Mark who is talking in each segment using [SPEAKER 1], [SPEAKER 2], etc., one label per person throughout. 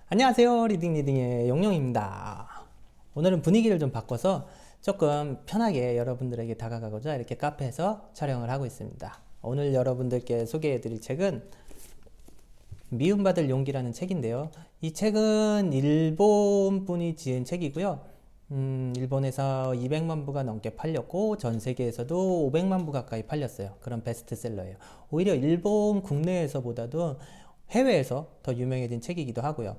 [SPEAKER 1] 안녕하세요. 리딩의 용용입니다. 오늘은 분위기를 좀 바꿔서 조금 편하게 여러분들에게 다가가고자 이렇게 카페에서 촬영을 하고 있습니다. 오늘 여러분들께 소개해드릴 책은 미움받을 용기라는 책인데요. 이 책은 일본 분이 지은 책이고요. 일본에서 200만 부가 넘게 팔렸고 전 세계에서도 500만 부 가까이 팔렸어요. 그런 베스트셀러예요. 오히려 일본 국내에서보다도 해외에서 더 유명해진 책이기도 하고요.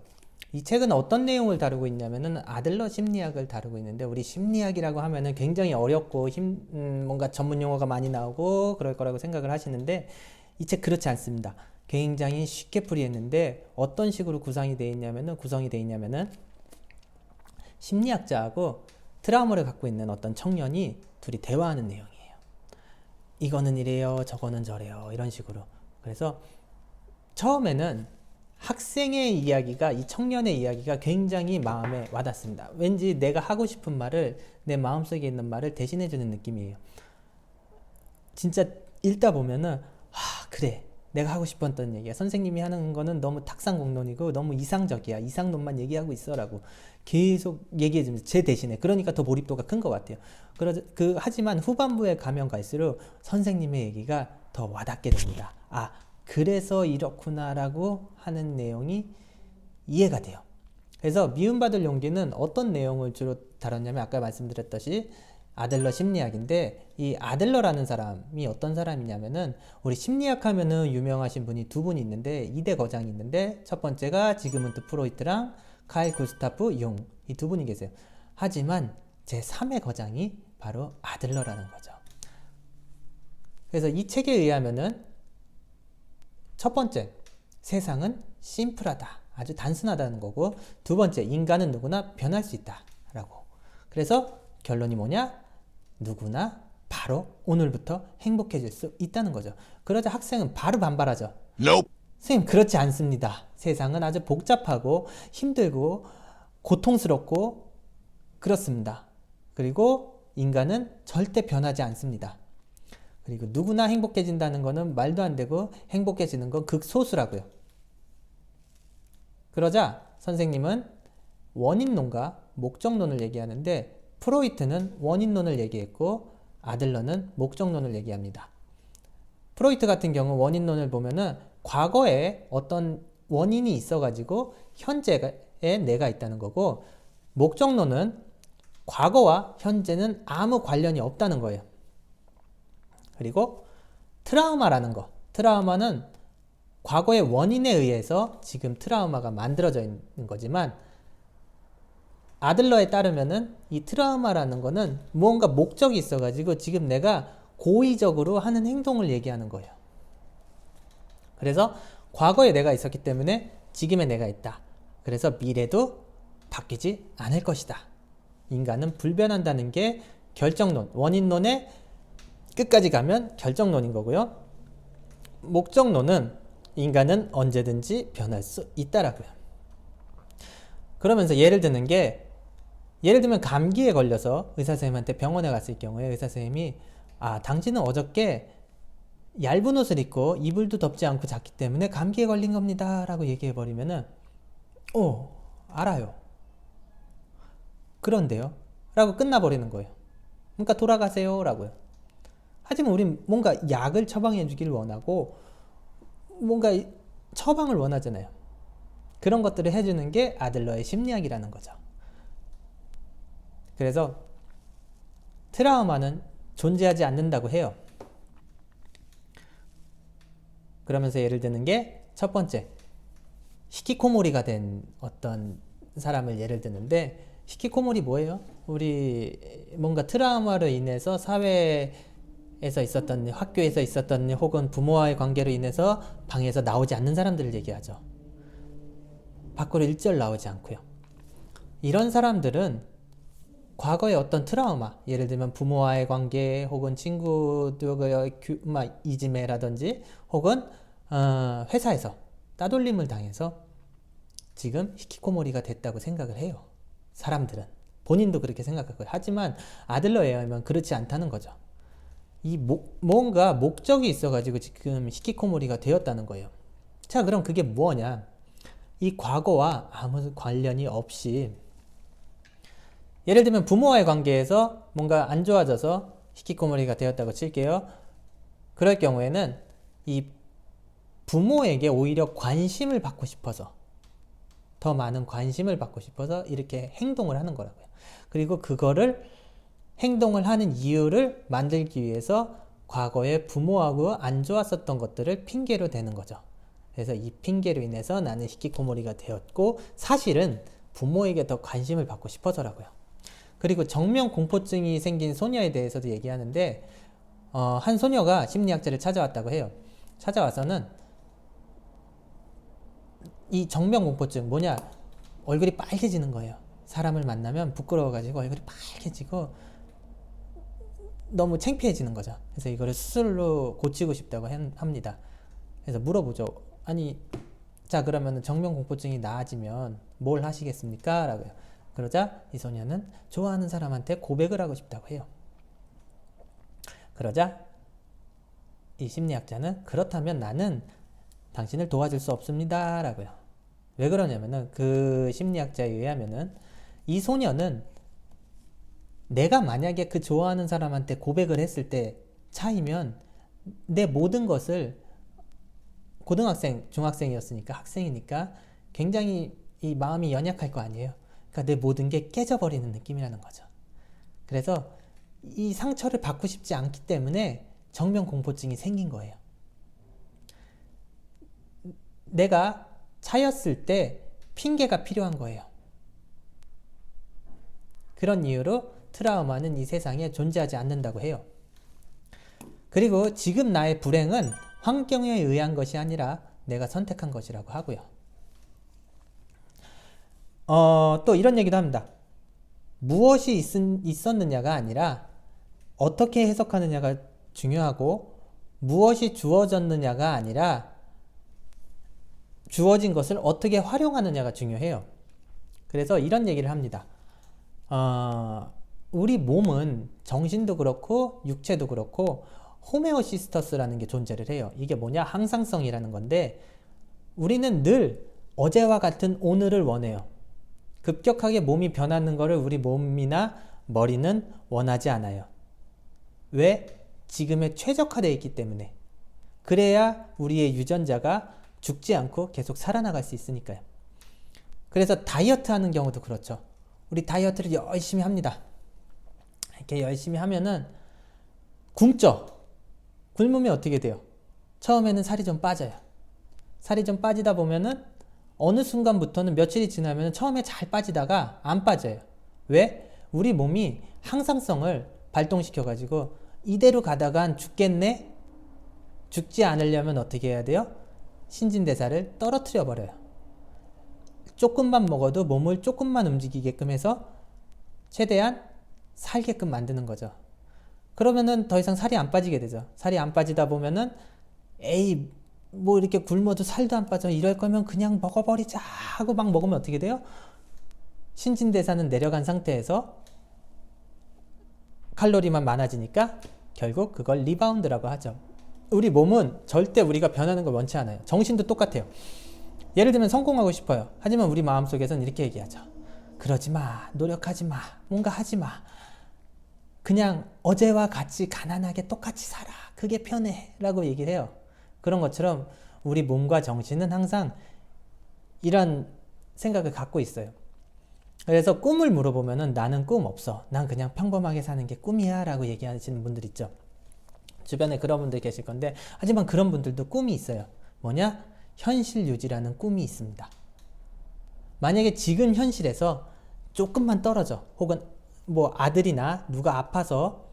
[SPEAKER 1] 이 책은 어떤 내용을 다루고 있냐면은 아들러 심리학을 다루고 있는데, 우리 심리학이라고 하면은 굉장히 어렵고 뭔가 전문 용어가 많이 나오고 그럴 거라고 생각을 하시는데, 이 책 그렇지 않습니다. 굉장히 쉽게 풀이했는데 어떤 식으로 구성이 되어 있냐면은 심리학자하고 트라우마를 갖고 있는 어떤 청년이 둘이 대화하는 내용이에요. 이거는 이래요, 저거는 저래요, 이런 식으로. 그래서 처음에는 학생의 이야기가, 이 청년의 이야기가 굉장히 마음에 와닿습니다. 왠지 내가 하고 싶은 말을, 내 마음속에 있는 말을 대신해주는 느낌이에요. 진짜 읽다 보면은 그래, 내가 하고 싶었던 얘기야. 선생님이 하는 거는 너무 탁상공론이고 너무 이상적이야. 이상론만 얘기하고 있어 라고 계속 얘기해줍니다. 제 대신에. 그러니까 더 몰입도가 큰 것 같아요. 하지만 후반부에 가면 갈수록 선생님의 얘기가 더 와닿게 됩니다. 그래서 이렇구나라고 하는 내용이 이해가 돼요. 그래서 미움받을 용기는 어떤 내용을 주로 다뤘냐면, 아까 말씀드렸듯이 아들러 심리학인데, 이 아들러라는 사람이 어떤 사람이냐면은, 우리 심리학 하면은 유명하신 분이 두 분이 있는데, 2대 거장이 있는데, 첫 번째가 지그문트 프로이트랑 카일 구스타프 용, 이 두 분이 계세요. 하지만 제 3의 거장이 바로 아들러라는 거죠. 그래서 이 책에 의하면은, 첫 번째, 세상은 심플하다, 아주 단순하다는 거고, 두 번째, 인간은 누구나 변할 수 있다 라고. 그래서 결론이 뭐냐? 누구나 바로 오늘부터 행복해질 수 있다는 거죠. 그러자 학생은 바로 반발하죠. Nope. 선생님, 그렇지 않습니다. 세상은 아주 복잡하고 힘들고 고통스럽고 그렇습니다. 그리고 인간은 절대 변하지 않습니다. 그리고 누구나 행복해진다는 거는 말도 안 되고, 행복해지는 건 극소수라고요. 그러자 선생님은 원인론과 목적론을 얘기하는데, 프로이트는 원인론을 얘기했고 아들러는 목적론을 얘기합니다. 프로이트 같은 경우 원인론을 보면은 과거에 어떤 원인이 있어가지고 현재에 내가 있다는 거고, 목적론은 과거와 현재는 아무 관련이 없다는 거예요. 그리고 트라우마라는 거, 트라우마는 과거의 원인에 의해서 지금 트라우마가 만들어져 있는 거지만, 아들러에 따르면은 이 트라우마라는 거는 무언가 목적이 있어가지고 지금 내가 고의적으로 하는 행동을 얘기하는 거예요. 그래서 과거에 내가 있었기 때문에 지금의 내가 있다. 그래서 미래도 바뀌지 않을 것이다. 인간은 불변한다는 게 결정론, 원인론의 끝까지 가면 결정론인 거고요. 목적론은 인간은 언제든지 변할 수 있다라고요. 그러면서 예를 들면 감기에 걸려서 의사선생님한테 병원에 갔을 경우에 의사선생님이 당신은 어저께 얇은 옷을 입고 이불도 덮지 않고 잤기 때문에 감기에 걸린 겁니다 라고 얘기해버리면은 알아요. 그런데요? 라고 끝나버리는 거예요. 그러니까 돌아가세요 라고요. 하지만 우린 뭔가 약을 처방해 주길 원하고 뭔가 처방을 원하잖아요. 그런 것들을 해주는 게 아들러의 심리학이라는 거죠. 그래서 트라우마는 존재하지 않는다고 해요. 그러면서 예를 드는 게, 첫 번째, 히키코모리가 된 어떤 사람을 예를 드는데, 히키코모리 뭐예요? 우리 뭔가 트라우마로 인해서 사회에서 있었던, 학교에서 있었던, 혹은 부모와의 관계로 인해서 방에서 나오지 않는 사람들을 얘기하죠. 밖으로 일절 나오지 않고요. 이런 사람들은 과거의 어떤 트라우마, 예를 들면 부모와의 관계, 혹은 친구들과의 이지매라든지, 혹은 회사에서 따돌림을 당해서 지금 히키코모리가 됐다고 생각을 해요. 사람들은. 본인도 그렇게 생각하고요. 하지만 아들러에 의하면 그렇지 않다는 거죠. 뭔가 목적이 있어가지고 지금 히키코모리가 되었다는 거예요. 자, 그럼 그게 뭐냐? 이 과거와 아무 관련이 없이, 예를 들면 부모와의 관계에서 뭔가 안 좋아져서 히키코모리가 되었다고 칠게요. 그럴 경우에는 이 부모에게 오히려 관심을 받고 싶어서, 더 많은 관심을 받고 싶어서 이렇게 행동을 하는 거라고요. 그리고 그거를 행동을 하는 이유를 만들기 위해서 과거에 부모하고 안 좋았었던 것들을 핑계로 대는 거죠. 그래서 이 핑계로 인해서 나는 히키코모리가 되었고, 사실은 부모에게 더 관심을 받고 싶어서라고요. 그리고 정면공포증이 생긴 소녀에 대해서도 얘기하는데, 한 소녀가 심리학자를 찾아왔다고 해요. 찾아와서는 이 정면공포증 뭐냐, 얼굴이 빨개지는 거예요. 사람을 만나면 부끄러워가지고 얼굴이 빨개지고 너무 창피해지는 거죠. 그래서 이거를 수술로 고치고 싶다고 합니다. 그래서 물어보죠. 아니, 자, 그러면 정면공포증이 나아지면 뭘 하시겠습니까? 라고요. 그러자 이 소녀는 좋아하는 사람한테 고백을 하고 싶다고 해요. 그러자 이 심리학자는 그렇다면 나는 당신을 도와줄 수 없습니다. 라고요. 왜 그러냐면은 그 심리학자에 의하면은 이 소녀는 내가 만약에 그 좋아하는 사람한테 고백을 했을 때 차이면 내 모든 것을, 고등학생, 중학생이었으니까, 학생이니까 굉장히 이 마음이 연약할 거 아니에요. 그러니까 내 모든 게 깨져버리는 느낌이라는 거죠. 그래서 이 상처를 받고 싶지 않기 때문에 정면공포증이 생긴 거예요. 내가 차였을 때 핑계가 필요한 거예요. 그런 이유로 트라우마는 이 세상에 존재하지 않는다고 해요. 그리고 지금 나의 불행은 환경에 의한 것이 아니라 내가 선택한 것이라고 하고요. 또 이런 얘기도 합니다. 무엇이 있었느냐가 아니라 어떻게 해석하느냐가 중요하고, 무엇이 주어졌느냐가 아니라 주어진 것을 어떻게 활용하느냐가 중요해요. 그래서 이런 얘기를 합니다. 우리 몸은 정신도 그렇고 육체도 그렇고 호메오시스터스라는 게 존재를 해요. 이게 뭐냐? 항상성이라는 건데, 우리는 늘 어제와 같은 오늘을 원해요. 급격하게 몸이 변하는 것을 우리 몸이나 머리는 원하지 않아요. 왜? 지금에 최적화되어 있기 때문에. 그래야 우리의 유전자가 죽지 않고 계속 살아나갈 수 있으니까요. 그래서 다이어트 하는 경우도 그렇죠. 우리 다이어트를 열심히 합니다. 이렇게 열심히 하면은 굶죠. 굶으면 어떻게 돼요? 처음에는 살이 좀 빠져요. 살이 좀 빠지다 보면은 어느 순간부터는 며칠이 지나면 처음에 잘 빠지다가 안 빠져요. 왜? 우리 몸이 항상성을 발동시켜가지고 이대로 가다간 죽겠네? 죽지 않으려면 어떻게 해야 돼요? 신진대사를 떨어뜨려 버려요. 조금만 먹어도 몸을 조금만 움직이게끔 해서 최대한 살게끔 만드는 거죠. 그러면은 더 이상 살이 안 빠지게 되죠. 살이 안 빠지다 보면은 에이, 뭐 이렇게 굶어도 살도 안 빠져, 이럴 거면 그냥 먹어버리자 하고 막 먹으면 어떻게 돼요? 신진대사는 내려간 상태에서 칼로리만 많아지니까 결국 그걸 리바운드라고 하죠. 우리 몸은 절대 우리가 변하는 걸 원치 않아요. 정신도 똑같아요. 예를 들면 성공하고 싶어요. 하지만 우리 마음속에서는 이렇게 얘기하죠. 그러지 마, 노력하지 마, 뭔가 하지 마. 그냥 어제와 같이 가난하게 똑같이 살아. 그게 편해 라고 얘기를 해요. 그런 것처럼 우리 몸과 정신은 항상 이런 생각을 갖고 있어요. 그래서 꿈을 물어보면은 나는 꿈 없어. 난 그냥 평범하게 사는 게 꿈이야 라고 얘기하시는 분들 있죠. 주변에 그런 분들 계실 건데, 하지만 그런 분들도 꿈이 있어요. 뭐냐? 현실 유지라는 꿈이 있습니다. 만약에 지금 현실에서 조금만 떨어져, 혹은 뭐 아들이나 누가 아파서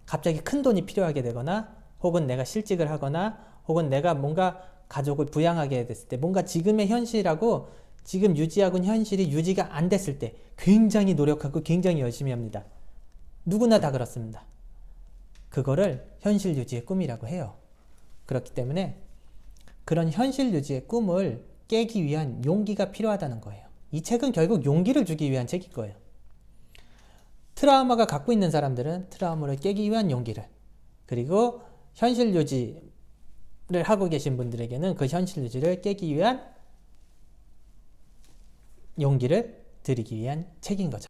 [SPEAKER 1] 갑자기 큰 돈이 필요하게 되거나, 혹은 내가 실직을 하거나, 혹은 내가 뭔가 가족을 부양하게 됐을 때, 뭔가 지금의 현실하고 지금 유지하고 있는 현실이 유지가 안 됐을 때 굉장히 노력하고 굉장히 열심히 합니다. 누구나 다 그렇습니다. 그거를 현실 유지의 꿈이라고 해요. 그렇기 때문에 그런 현실 유지의 꿈을 깨기 위한 용기가 필요하다는 거예요. 이 책은 결국 용기를 주기 위한 책일 거예요. 트라우마가 갖고 있는 사람들은 트라우마를 깨기 위한 용기를, 그리고 현실 유지를 하고 계신 분들에게는 그 현실 유지를 깨기 위한 용기를 드리기 위한 책인 거죠.